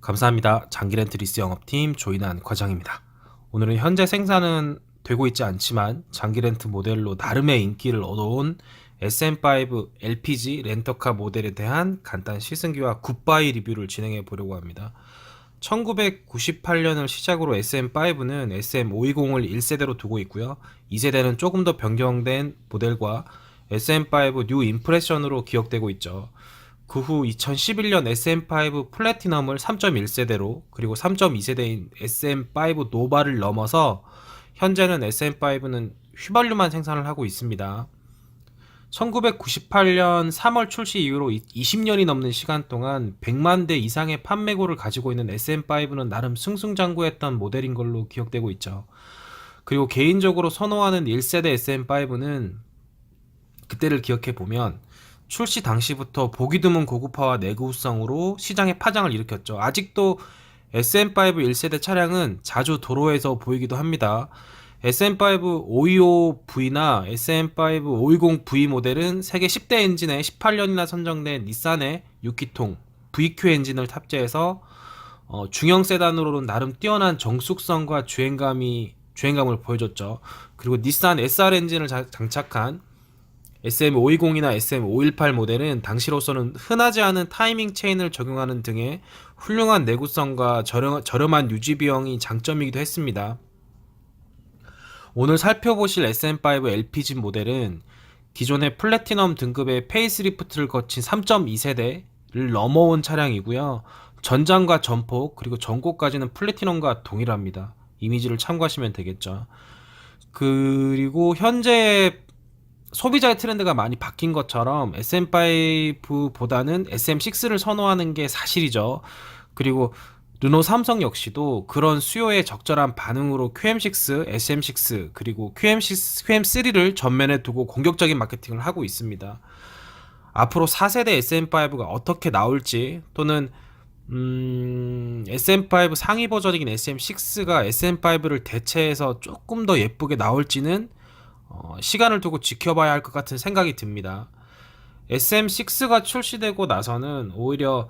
감사합니다. 장기렌트리스 영업팀 조인한 과장입니다. 오늘은 현재 생산은 되고 있지 않지만 장기렌트 모델로 나름의 인기를 얻어온 SM5 LPG 렌터카 모델에 대한 간단 시승기와 굿바이 리뷰를 진행해 보려고 합니다. 1998년을 시작으로 SM5는 SM520을 1세대로 두고 있고요. 2세대는 조금 더 변경된 모델과 SM5 뉴 임프레션으로 기억되고 있죠. 그 후 2011년 SM5 플래티넘을 3.1세대로 그리고 3.2세대인 SM5 노바를 넘어서 현재는 SM5는 휘발유만 생산을 하고 있습니다. 1998년 3월 출시 이후로 20년이 넘는 시간 동안 100만 대 이상의 판매고를 가지고 있는 SM5는 나름 승승장구했던 모델인 걸로 기억되고 있죠. 그리고 개인적으로 선호하는 1세대 SM5는 그때를 기억해 보면 출시 당시부터 보기 드문 고급화와 내구성으로 시장에 파장을 일으켰죠. 아직도 SM5 1세대 차량은 자주 도로에서 보이기도 합니다. SM5 525V나 SM5 520V 모델은 세계 10대 엔진에 18년이나 선정된 닛산의 6기통 VQ 엔진을 탑재해서 중형 세단으로는 나름 뛰어난 정숙성과 주행감을 보여줬죠. 그리고 닛산 SR 엔진을 장착한 SM520이나 SM518 모델은 당시로서는 흔하지 않은 타이밍 체인을 적용하는 등의 훌륭한 내구성과 저렴한 유지 비용이 장점이기도 했습니다. 오늘 살펴보실 SM5 LPG 모델은 기존의 플래티넘 등급의 페이스리프트를 거친 3.2세대를 넘어온 차량이고요. 전장과 전폭 그리고 전고까지는 플래티넘과 동일합니다. 이미지를 참고하시면 되겠죠. 그리고 현재 소비자의 트렌드가 많이 바뀐 것처럼 SM5보다는 SM6를 선호하는 게 사실이죠. 그리고 르노 삼성 역시도 그런 수요에 적절한 반응으로 QM6, SM6 그리고 QM3를 전면에 두고 공격적인 마케팅을 하고 있습니다. 앞으로 4세대 SM5가 어떻게 나올지 또는 SM5 상위 버전인 SM6가 SM5를 대체해서 조금 더 예쁘게 나올지는 시간을 두고 지켜봐야 할 것 같은 생각이 듭니다. SM6가 출시되고 나서는 오히려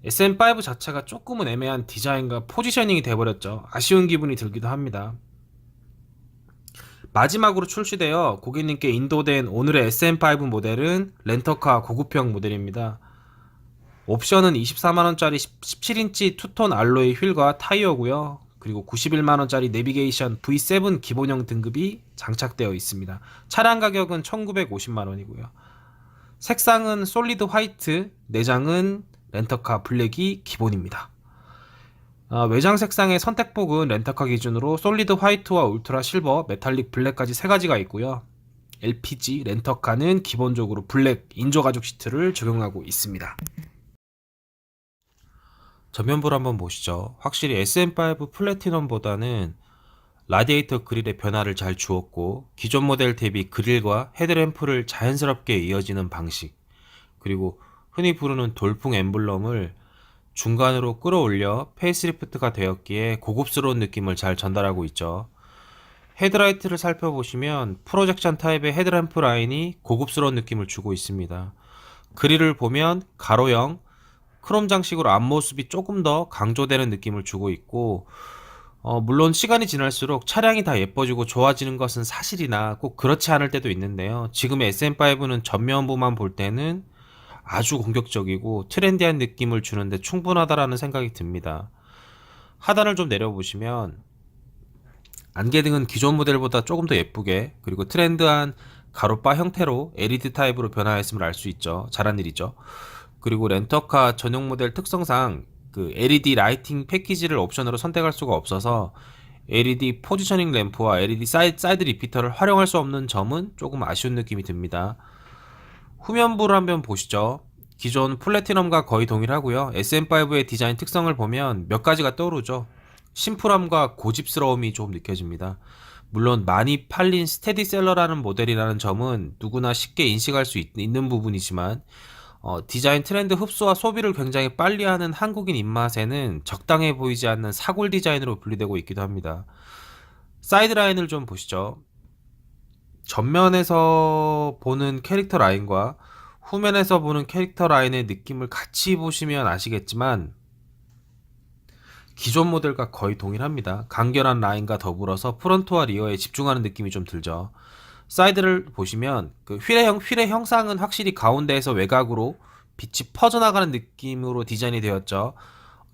SM5 자체가 조금은 애매한 디자인과 포지셔닝이 돼버렸죠. 아쉬운 기분이 들기도 합니다. 마지막으로 출시되어 고객님께 인도된 오늘의 SM5 모델은 렌터카 고급형 모델입니다. 옵션은 24만원짜리 17인치 투톤 알로이 휠과 타이어고요. 그리고 91만원짜리 내비게이션 V7 기본형 등급이 장착되어 있습니다. 차량 가격은 1950만원이고요. 색상은 솔리드 화이트, 내장은 렌터카 블랙이 기본입니다. 외장 색상의 선택폭은 렌터카 기준으로 솔리드 화이트와 울트라 실버, 메탈릭 블랙까지 3가지가 있고요. LPG 렌터카는 기본적으로 블랙 인조가죽 시트를 적용하고 있습니다. 전면부를 한번 보시죠. 확실히 SM5 플래티넘보다는 라디에이터 그릴의 변화를 잘 주었고 기존 모델 대비 그릴과 헤드램프를 자연스럽게 이어지는 방식, 그리고 흔히 부르는 돌풍 엠블럼을 중간으로 끌어올려 페이스리프트가 되었기에 고급스러운 느낌을 잘 전달하고 있죠. 헤드라이트를 살펴보시면 프로젝션 타입의 헤드램프 라인이 고급스러운 느낌을 주고 있습니다. 그릴을 보면 가로형 크롬 장식으로 앞모습이 조금 더 강조되는 느낌을 주고 있고, 물론 시간이 지날수록 차량이 다 예뻐지고 좋아지는 것은 사실이나 꼭 그렇지 않을 때도 있는데요. 지금의 SM5는 전면부만 볼 때는 아주 공격적이고 트렌디한 느낌을 주는데 충분하다라는 생각이 듭니다. 하단을 좀 내려보시면 안개등은 기존 모델보다 조금 더 예쁘게, 그리고 트렌드한 가로바 형태로 LED 타입으로 변화했음을 알 수 있죠. 잘한 일이죠. 그리고 렌터카 전용 모델 특성상 그 LED 라이팅 패키지를 옵션으로 선택할 수가 없어서 LED 포지셔닝 램프와 LED 사이드 리피터를 활용할 수 없는 점은 조금 아쉬운 느낌이 듭니다. 후면부를 한번 보시죠. 기존 플래티넘과 거의 동일하고요. SM5의 디자인 특성을 보면 몇 가지가 떠오르죠. 심플함과 고집스러움이 좀 느껴집니다. 물론 많이 팔린 스테디셀러라는 모델이라는 점은 누구나 쉽게 인식할 수 있는 부분이지만 디자인 트렌드 흡수와 소비를 굉장히 빨리 하는 한국인 입맛에는 적당해 보이지 않는 사골 디자인으로 분류되고 있기도 합니다. 사이드 라인을 좀 보시죠. 전면에서 보는 캐릭터 라인과 후면에서 보는 캐릭터 라인의 느낌을 같이 보시면 아시겠지만 기존 모델과 거의 동일합니다. 간결한 라인과 더불어서 프론트와 리어에 집중하는 느낌이 좀 들죠. 사이드를 보시면 그 휠의 형상은 확실히 가운데에서 외곽으로 빛이 퍼져나가는 느낌으로 디자인이 되었죠.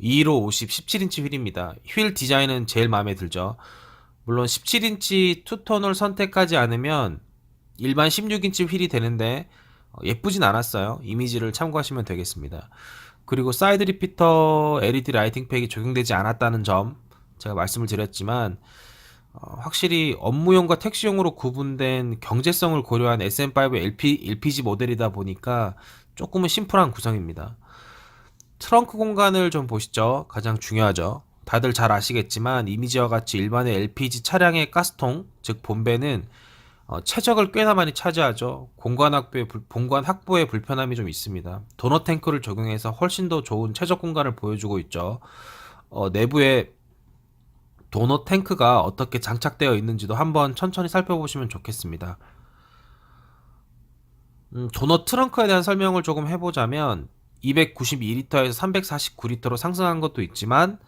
2로 50, 17인치 휠입니다. 휠 디자인은 제일 마음에 들죠. 물론 17인치 투톤을 선택하지 않으면 일반 16인치 휠이 되는데 예쁘진 않았어요. 이미지를 참고하시면 되겠습니다. 그리고 사이드 리피터 LED 라이팅 팩이 적용되지 않았다는 점 제가 말씀을 드렸지만 확실히 업무용과 택시용으로 구분된 경제성을 고려한 SM5 LPG 모델이다 보니까 조금은 심플한 구성입니다. 트렁크 공간을 좀 보시죠. 가장 중요하죠. 다들 잘 아시겠지만 이미지와 같이 일반의 LPG 차량의 가스통, 즉 본배는 최적을 꽤나 많이 차지하죠. 공간 확보에 불편함이 좀 있습니다. 도너 탱크를 적용해서 훨씬 더 좋은 최적 공간을 보여주고 있죠. 내부에 도너 탱크가 어떻게 장착되어 있는지도 한번 천천히 살펴보시면 좋겠습니다. 도너 트렁크에 대한 설명을 조금 해보자면 292리터에서 349리터로 상승한 것도 있지만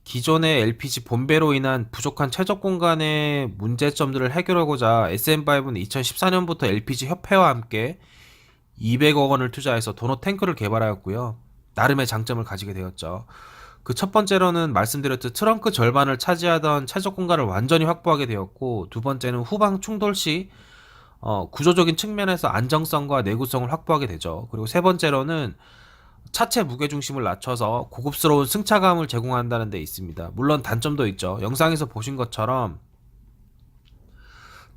기존의 LPG 본배로 인한 부족한 최적 공간의 문제점들을 해결하고자 SM5는 2014년부터 LPG 협회와 함께 200억 원을 투자해서 도너 탱크를 개발하였고요. 나름의 장점을 가지게 되었죠. 그 첫 번째로는 말씀드렸듯 트렁크 절반을 차지하던 최적 공간을 완전히 확보하게 되었고, 두 번째는 후방 충돌 시 구조적인 측면에서 안정성과 내구성을 확보하게 되죠. 그리고 세 번째로는 차체 무게중심을 낮춰서 고급스러운 승차감을 제공한다는 데 있습니다. 물론 단점도 있죠. 영상에서 보신 것처럼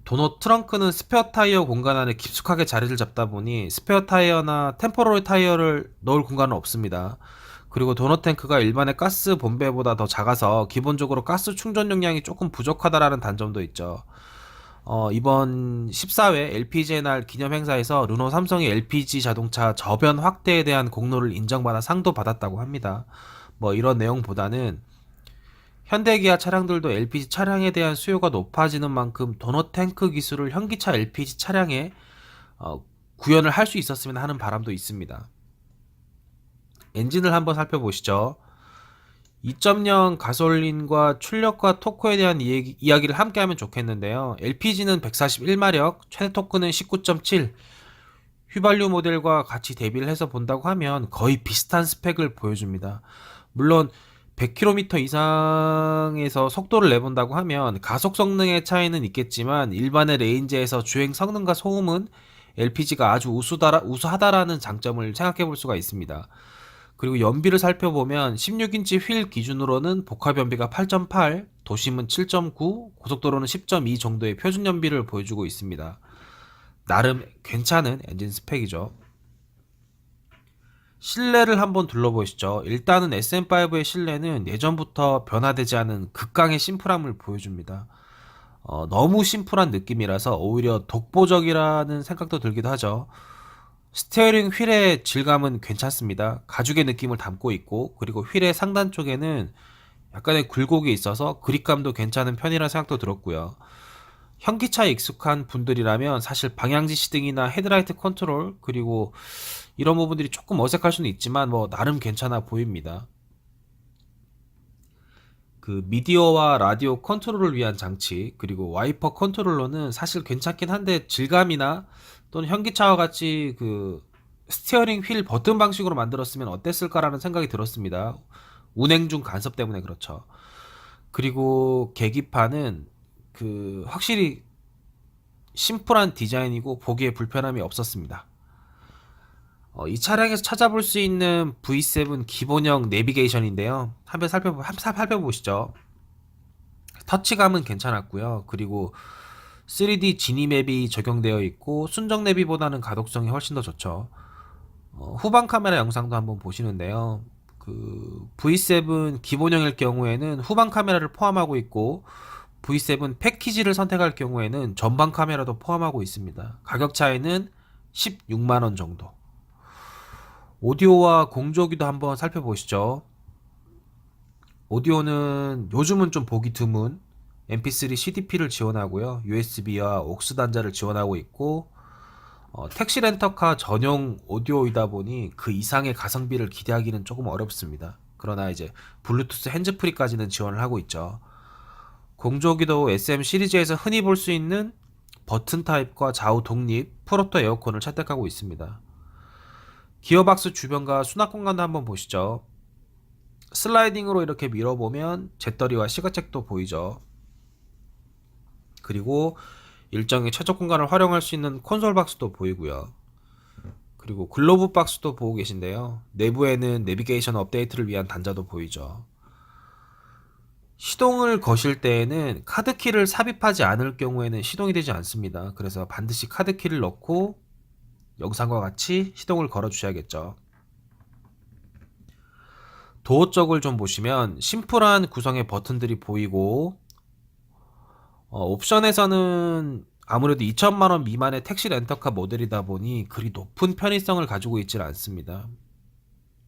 도너 트렁크는 스페어 타이어 공간 안에 깊숙하게 자리를 잡다 보니 스페어 타이어나 템포러리 타이어를 넣을 공간은 없습니다. 그리고 도너 탱크가 일반의 가스 본배보다 더 작아서 기본적으로 가스 충전 용량이 조금 부족하다라는 단점도 있죠. 이번 14회 LPG의 날 기념 행사에서 르노 삼성이 LPG 자동차 저변 확대에 대한 공로를 인정받아 상도 받았다고 합니다. 뭐 이런 내용보다는 현대기아 차량들도 LPG 차량에 대한 수요가 높아지는 만큼 도너 탱크 기술을 현기차 LPG 차량에 구현을 할 수 있었으면 하는 바람도 있습니다. 엔진을 한번 살펴보시죠. 2.0 가솔린과 출력과 토크에 대한 이야기를 함께 하면 좋겠는데요. LPG는 141마력, 최대 토크는 19.7. 휘발유 모델과 같이 대비를 해서 본다고 하면 거의 비슷한 스펙을 보여줍니다. 물론 100km 이상에서 속도를 내본다고 하면 가속 성능의 차이는 있겠지만 일반의 레인지에서 주행 성능과 소음은 LPG가 아주 우수하다라는 장점을 생각해 볼 수가 있습니다. 그리고 연비를 살펴보면 16인치 휠 기준으로는 복합 연비가 8.8, 도심은 7.9, 고속도로는 10.2 정도의 표준 연비를 보여주고 있습니다. 나름 괜찮은 엔진 스펙이죠. 실내를 한번 둘러보시죠. 일단은 SM5의 실내는 예전부터 변화되지 않은 극강의 심플함을 보여줍니다. 너무 심플한 느낌이라서 오히려 독보적이라는 생각도 들기도 하죠. 스티어링 휠의 질감은 괜찮습니다. 가죽의 느낌을 담고 있고, 그리고 휠의 상단 쪽에는 약간의 굴곡이 있어서 그립감도 괜찮은 편이라 생각도 들었고요. 현기차에 익숙한 분들이라면 사실 방향지 시등이나 헤드라이트 컨트롤, 그리고 이런 부분들이 조금 어색할 수는 있지만 뭐 나름 괜찮아 보입니다. 그 미디어와 라디오 컨트롤을 위한 장치, 그리고 와이퍼 컨트롤러는 사실 괜찮긴 한데 질감이나 또는 현기차와 같이 그 스티어링 휠 버튼 방식으로 만들었으면 어땠을까라는 생각이 들었습니다. 운행 중 간섭 때문에 그렇죠. 그리고 계기판은 그 확실히 심플한 디자인이고 보기에 불편함이 없었습니다. 이 차량에서 찾아볼 수 있는 V7 기본형 내비게이션인데요. 한번 살펴보시죠. 터치감은 괜찮았고요. 그리고 3D 지니 맵이 적용되어 있고 순정 내비보다는 가독성이 훨씬 더 좋죠. 후방 카메라 영상도 한번 보시는데요. 그 V7 기본형일 경우에는 후방 카메라를 포함하고 있고 V7 패키지를 선택할 경우에는 전방 카메라도 포함하고 있습니다. 가격 차이는 16만원 정도. 오디오와 공조기도 한번 살펴보시죠. 오디오는 요즘은 좀 보기 드문 MP3 CDP를 지원하고요. USB와 옥스 단자를 지원하고 있고 택시 렌터카 전용 오디오이다 보니 그 이상의 가성비를 기대하기는 조금 어렵습니다. 그러나 이제 블루투스 핸즈프리까지는 지원을 하고 있죠. 공조기도 SM 시리즈에서 흔히 볼 수 있는 버튼 타입과 좌우 독립 프로토 에어컨을 채택하고 있습니다. 기어박스 주변과 수납 공간도 한번 보시죠. 슬라이딩으로 이렇게 밀어보면 재떨이와 시가잭도 보이죠. 그리고 일정의 최적 공간을 활용할 수 있는 콘솔 박스도 보이고요. 그리고 글로브 박스도 보고 계신데요. 내부에는 내비게이션 업데이트를 위한 단자도 보이죠. 시동을 거실 때에는 카드키를 삽입하지 않을 경우에는 시동이 되지 않습니다. 그래서 반드시 카드키를 넣고 영상과 같이 시동을 걸어 주셔야겠죠. 도어 쪽을 좀 보시면 심플한 구성의 버튼들이 보이고 옵션에서는 아무래도 2천만원 미만의 택시 렌터카 모델이다 보니 그리 높은 편의성을 가지고 있질 않습니다.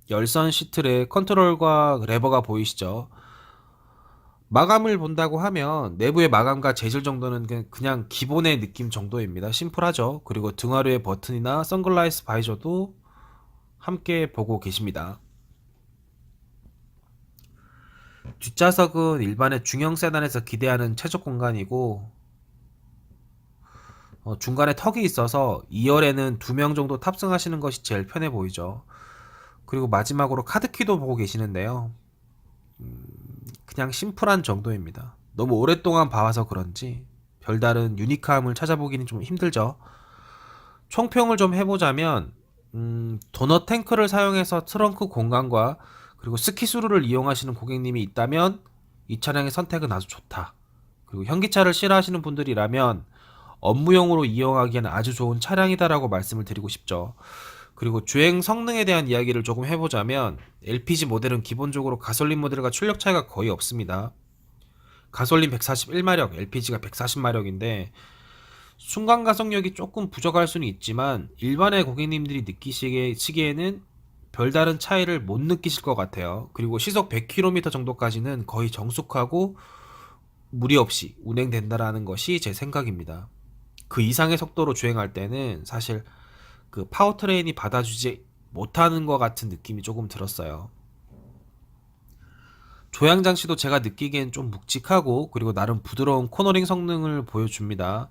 열선 시트의 컨트롤과 레버가 보이시죠? 마감을 본다고 하면 내부의 마감과 재질 정도는 그냥 기본의 느낌 정도입니다. 심플하죠. 그리고 등화류의 버튼이나 선글라스 바이저도 함께 보고 계십니다. 뒷좌석은 일반의 중형 세단에서 기대하는 최적 공간이고 중간에 턱이 있어서 2열에는 2명 정도 탑승하시는 것이 제일 편해 보이죠. 그리고 마지막으로 카드키도 보고 계시는데요. 그냥 심플한 정도입니다. 너무 오랫동안 봐와서 그런지 별다른 유니크함을 찾아보기는 좀 힘들죠. 총평을 좀 해보자면 도넛 탱크를 사용해서 트렁크 공간과 그리고 스키스루를 이용하시는 고객님이 있다면 이 차량의 선택은 아주 좋다. 그리고 현기차를 싫어하시는 분들이라면 업무용으로 이용하기에는 아주 좋은 차량이다라고 말씀을 드리고 싶죠. 그리고 주행 성능에 대한 이야기를 조금 해보자면 LPG 모델은 기본적으로 가솔린 모델과 출력 차이가 거의 없습니다. 가솔린 141마력, LPG가 140마력인데 순간 가속력이 조금 부족할 수는 있지만 일반의 고객님들이 느끼시기에는 별다른 차이를 못 느끼실 것 같아요. 그리고 시속 100km 정도까지는 거의 정숙하고 무리 없이 운행된다라는 것이 제 생각입니다. 그 이상의 속도로 주행할 때는 사실 그 파워트레인이 받아주지 못하는 것 같은 느낌이 조금 들었어요. 조향 장치도 제가 느끼기엔 좀 묵직하고 그리고 나름 부드러운 코너링 성능을 보여줍니다.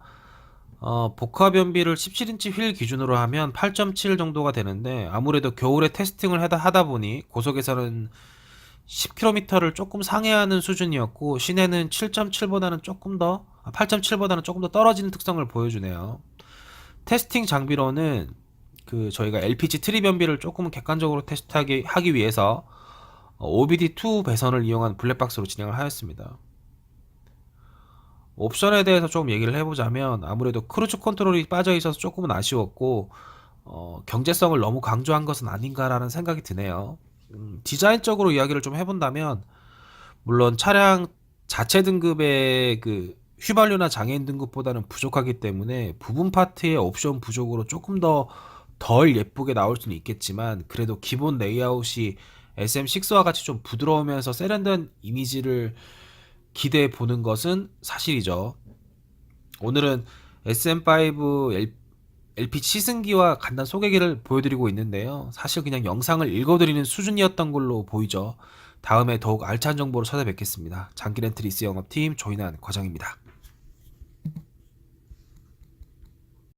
복합 변비를 17인치 휠 기준으로 하면 8.7 정도가 되는데 아무래도 겨울에 테스팅을 하다 보니 고속에서는 10km를 조금 상회하는 수준이었고 시내는 7.7보다는 조금 더 8.7보다는 조금 더 떨어지는 특성을 보여주네요. 테스팅 장비로는 저희가 LPG 트리 변비를 조금 객관적으로 하기 위해서 OBD2 배선을 이용한 블랙박스로 진행을 하였습니다. 옵션에 대해서 조금 얘기를 해보자면 아무래도 크루즈 컨트롤이 빠져 있어서 조금은 아쉬웠고 경제성을 너무 강조한 것은 아닌가라는 생각이 드네요. 디자인적으로 이야기를 좀 해본다면 물론 차량 자체 등급의 그 휘발유나 장애인 등급보다는 부족하기 때문에 부분 파트의 옵션 부족으로 조금 더 덜 예쁘게 나올 수는 있겠지만 그래도 기본 레이아웃이 SM6와 같이 좀 부드러우면서 세련된 이미지를 기대해 보는 것은 사실이죠. 오늘은 SM5 LPG 시승기와 간단 소개기를 보여드리고 있는데요. 사실 그냥 영상을 읽어드리는 수준이었던 걸로 보이죠. 다음에 더욱 알찬 정보로 찾아뵙겠습니다. 장기 렌트 리스 영업팀 조인한 과장입니다.